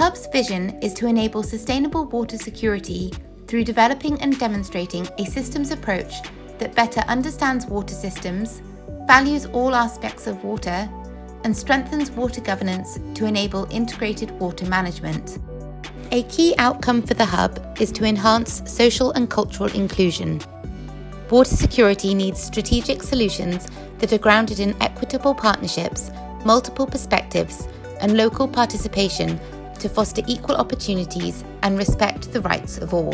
Hub's vision is to enable sustainable water security through developing and demonstrating a systems approach that better understands water systems, values all aspects of water, and strengthens water governance to enable integrated water management. A key outcome for the Hub is to enhance social and cultural inclusion. Water security needs strategic solutions that are grounded in equitable partnerships, multiple perspectives, and local participation to foster equal opportunities and respect the rights of all.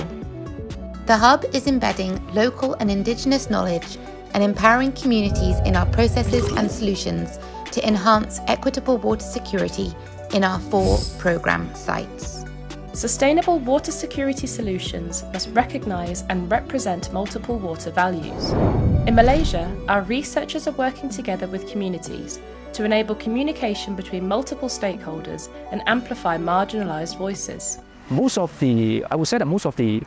The Hub is embedding local and Indigenous knowledge and empowering communities in our processes and solutions to enhance equitable water security in our 4 programme sites. Sustainable water security solutions must recognise and represent multiple water values. In Malaysia, our researchers are working together with communities to enable communication between multiple stakeholders and amplify marginalised voices. I would say that most of the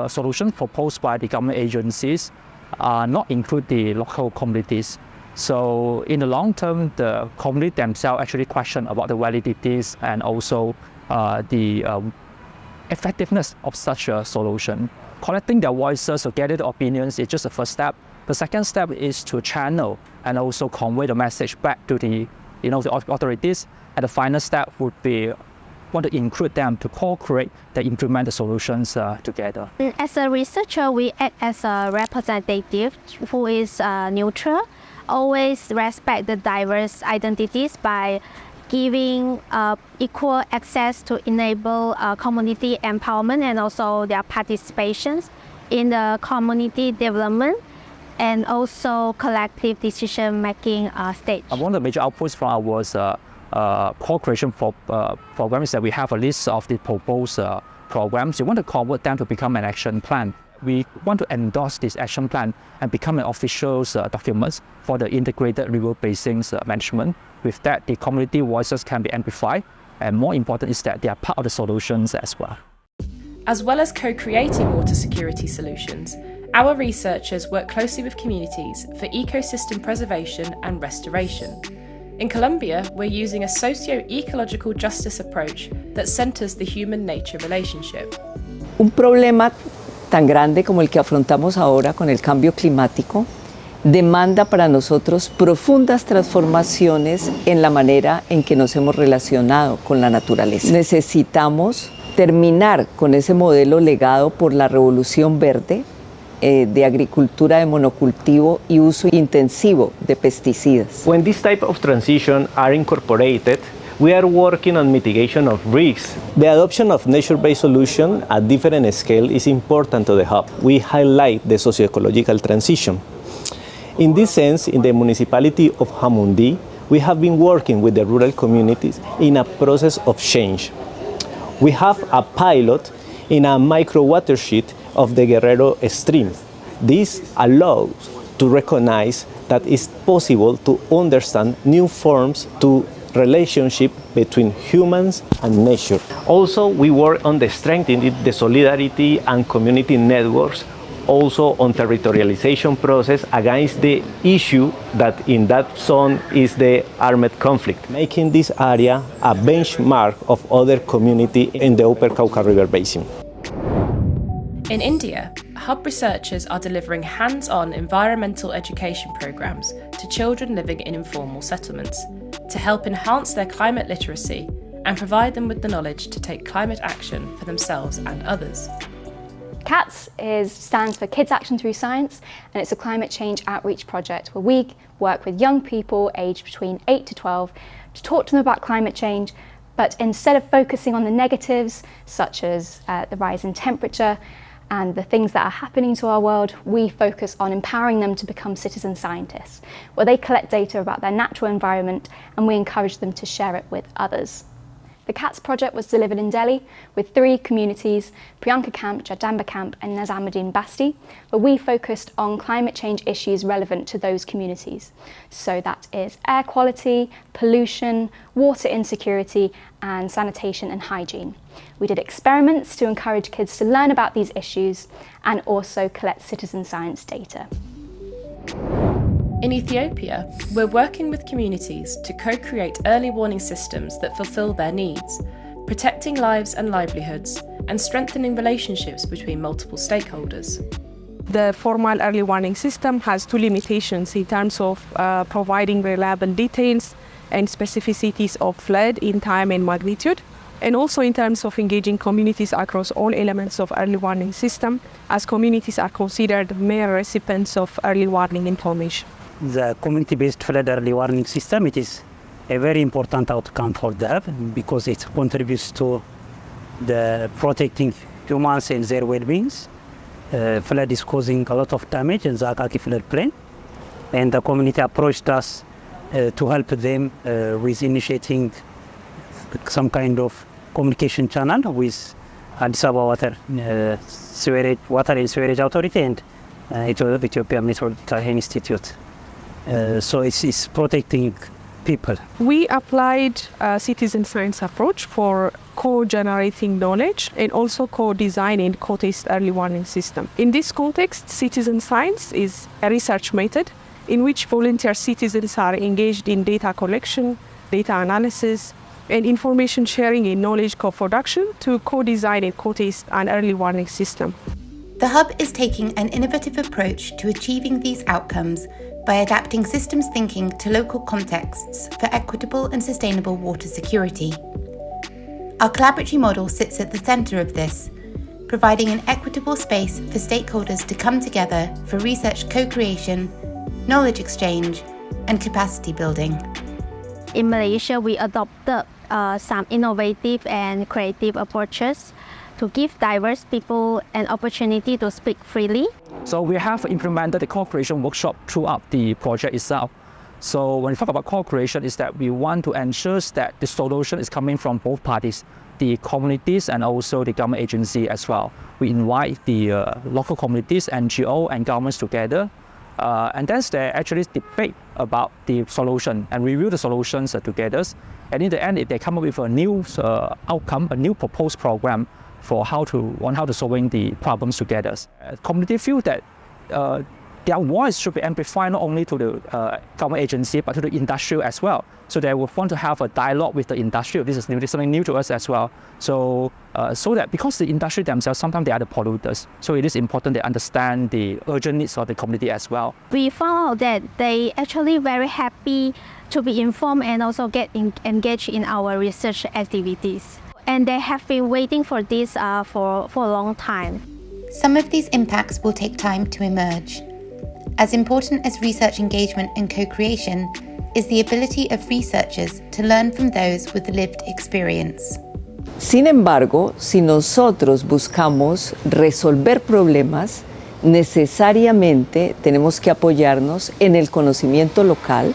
solutions proposed by the government agencies not include the local communities. So in the long term, the community themselves actually question about the validities and also the effectiveness of such a solution. Collecting their voices or gather the opinions is just the first step. The second step is to channel and also convey the message back to the authorities. And the final step would be want to include them to co-create and implement the solutions together. As a researcher, we act as a representative who is neutral, always respect the diverse identities by giving equal access to enable community empowerment and also their participations in the community development and also collective decision-making stage. One of the major outputs from our co-creation programs is that we have a list of the proposed programs. We want to convert them to become an action plan. We want to endorse this action plan and become an official document for the integrated river basins management. With that, the community voices can be amplified, and more important is that they are part of the solutions as well. As well as co-creating water security solutions, our researchers work closely with communities for ecosystem preservation and restoration. In Colombia, we're using a socio-ecological justice approach that centers the human-nature relationship. Un problema tan grande como el que afrontamos ahora con el cambio climático demanda para nosotros profundas transformaciones en la manera en que nos hemos relacionado con la naturaleza. Necesitamos terminar con ese modelo legado por la Revolución Verde de agricultura de monocultivo y uso intensivo de pesticidas. When this type of transition are incorporated, we are working on mitigation of risks. The adoption of nature-based solutions at different scale is important to the Hub. We highlight the socio-ecological transition. In this sense, in the municipality of Jamundí, we have been working with the rural communities in a process of change. We have a pilot in a micro watershed of the Guerrero stream. This allows to recognize that it's possible to understand new forms to relationship between humans and nature. Also, we work on the strengthening the solidarity and community networks, also on territorialization process against the issue that in that zone is the armed conflict, making this area a benchmark of other communities in the Upper Cauca River Basin. In India, Hub researchers are delivering hands-on environmental education programs to children living in informal settlements to help enhance their climate literacy and provide them with the knowledge to take climate action for themselves and others. CATS stands for Kids Action Through Science, and it's a climate change outreach project where we work with young people aged between 8 to 12 to talk to them about climate change, but instead of focusing on the negatives, such as the rise in temperature and the things that are happening to our world, we focus on empowering them to become citizen scientists, where they collect data about their natural environment and we encourage them to share it with others. The CATS project was delivered in Delhi with 3 communities, Priyanka Camp, Jagdamba Camp and Nizamuddin Basti, where we focused on climate change issues relevant to those communities. So that is air quality, pollution, water insecurity and sanitation and hygiene. We did experiments to encourage kids to learn about these issues and also collect citizen science data. In Ethiopia, we're working with communities to co-create early warning systems that fulfill their needs. protecting lives and livelihoods, and strengthening relationships between multiple stakeholders. The formal early warning system has two limitations in terms of providing reliable details and specificities of flood in time and magnitude, and also in terms of engaging communities across all elements of early warning system, as communities are considered mere recipients of early warning information. The community-based flood early warning system, it is a very important outcome for the hub because it contributes to the protecting humans and their well-being. Flood is causing a lot of damage in the Akaki floodplain, and the community approached us to help them with initiating some kind of communication channel with Addis Ababa Water and Sewerage Authority and Ethiopian Meteorological Institute. So it's protecting people. We applied a citizen science approach for co-generating knowledge and also co-designing co-test early warning system. In this context, citizen science is a research method in which volunteer citizens are engaged in data collection, data analysis, and information sharing in knowledge co-production to co-design and co-test an early warning system. The Hub is taking an innovative approach to achieving these outcomes by adapting systems thinking to local contexts for equitable and sustainable water security. Our collaboratory model sits at the centre of this, providing an equitable space for stakeholders to come together for research co-creation, knowledge exchange, and capacity building. In Malaysia, we adopted some innovative and creative approaches to give diverse people an opportunity to speak freely. So we have implemented the co-creation workshop throughout the project itself. So when we talk about co-creation, is that we want to ensure that the solution is coming from both parties, the communities and also the government agency as well. We invite the local communities, NGO and governments together, and then they actually debate about the solution and review the solutions together. And in the end, if they come up with a new outcome, a new proposed program for how to solving the problems together. Community feel that their voice should be amplified not only to the government agency but to the industry as well. So they will want to have a dialogue with the industry. This is something new to us as well. So that because the industry themselves, sometimes they are the polluters. So it is important they understand the urgent needs of the community as well. We found out that they actually very happy to be informed and also get engaged in our research activities. And they have been waiting for this for a long time. Some of these impacts will take time to emerge. As important as research engagement and co-creation is the ability of researchers to learn from those with lived experience. Sin embargo, si nosotros buscamos resolver problemas, necesariamente tenemos que apoyarnos en el conocimiento local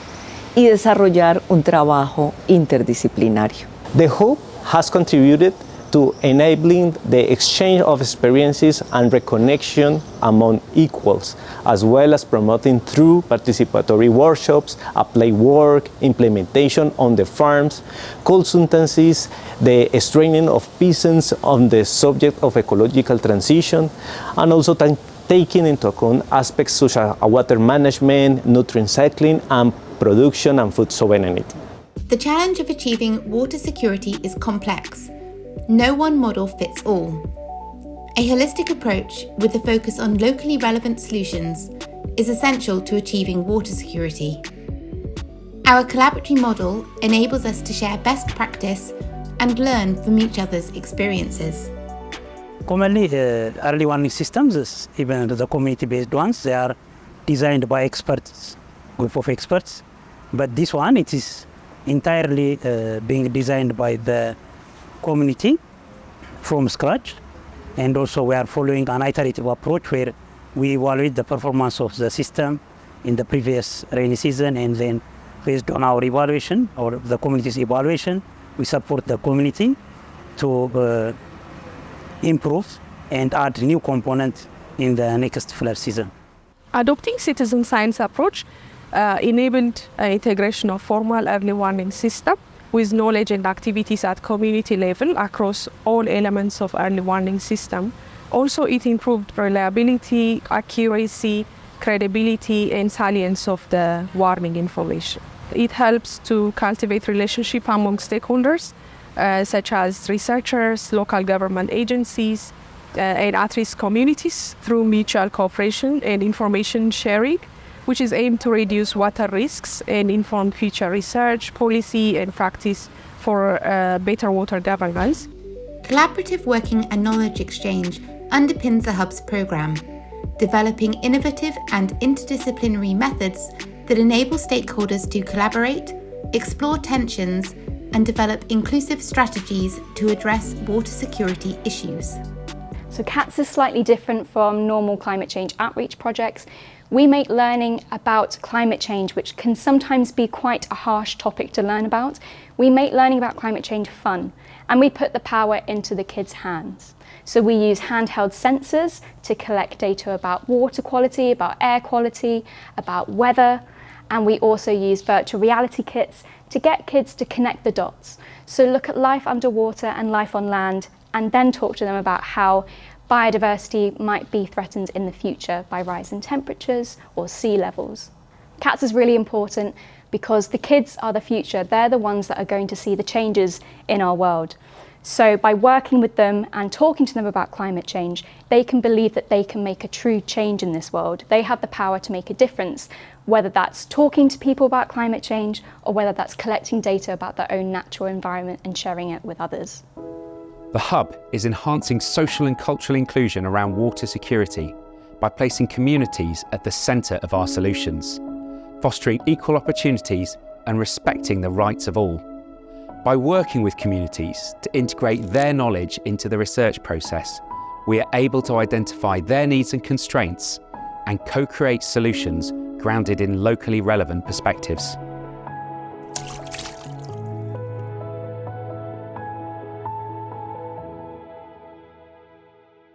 y desarrollar un trabajo interdisciplinario. The Hub has contributed to enabling the exchange of experiences and reconnection among equals, as well as promoting through participatory workshops, applied work, implementation on the farms, consultancies, the training of peasants on the subject of ecological transition, and also taking into account aspects such as water management, nutrient cycling, and production and food sovereignty. The challenge of achieving water security is complex. No one model fits all. A holistic approach with a focus on locally relevant solutions is essential to achieving water security. Our collaboratory model enables us to share best practice and learn from each other's experiences. Commonly, early warning systems, even the community-based ones, they are designed by experts, group of experts. But this one, it is entirely being designed by the community from scratch, and also we are following an iterative approach where we evaluate the performance of the system in the previous rainy season, and then based on our evaluation or the community's evaluation, we support the community to improve and add new components in the next flood season. Adopting citizen science approach enabled integration of formal early warning system with knowledge and activities at community level across all elements of early warning system. Also, it improved reliability, accuracy, credibility, and salience of the warning information. It helps to cultivate relationship among stakeholders such as researchers, local government agencies, and at-risk communities through mutual cooperation and information sharing, which is aimed to reduce water risks and inform future research, policy, and practice for better water governance. Collaborative working and knowledge exchange underpins the Hub's programme, developing innovative and interdisciplinary methods that enable stakeholders to collaborate, explore tensions, and develop inclusive strategies to address water security issues. So CATS is slightly different from normal climate change outreach projects. We make learning about climate change, which can sometimes be quite a harsh topic to learn about, we make learning about climate change fun, and we put the power into the kids' hands. So we use handheld sensors to collect data about water quality, about air quality, about weather, and we also use virtual reality kits to get kids to connect the dots. So look at life underwater and life on land, and then talk to them about how biodiversity might be threatened in the future by rising temperatures or sea levels. CATS is really important because the kids are the future. They're the ones that are going to see the changes in our world. So by working with them and talking to them about climate change, they can believe that they can make a true change in this world. They have the power to make a difference, whether that's talking to people about climate change or whether that's collecting data about their own natural environment and sharing it with others. The Hub is enhancing social and cultural inclusion around water security by placing communities at the centre of our solutions, fostering equal opportunities and respecting the rights of all. By working with communities to integrate their knowledge into the research process, we are able to identify their needs and constraints and co-create solutions grounded in locally relevant perspectives.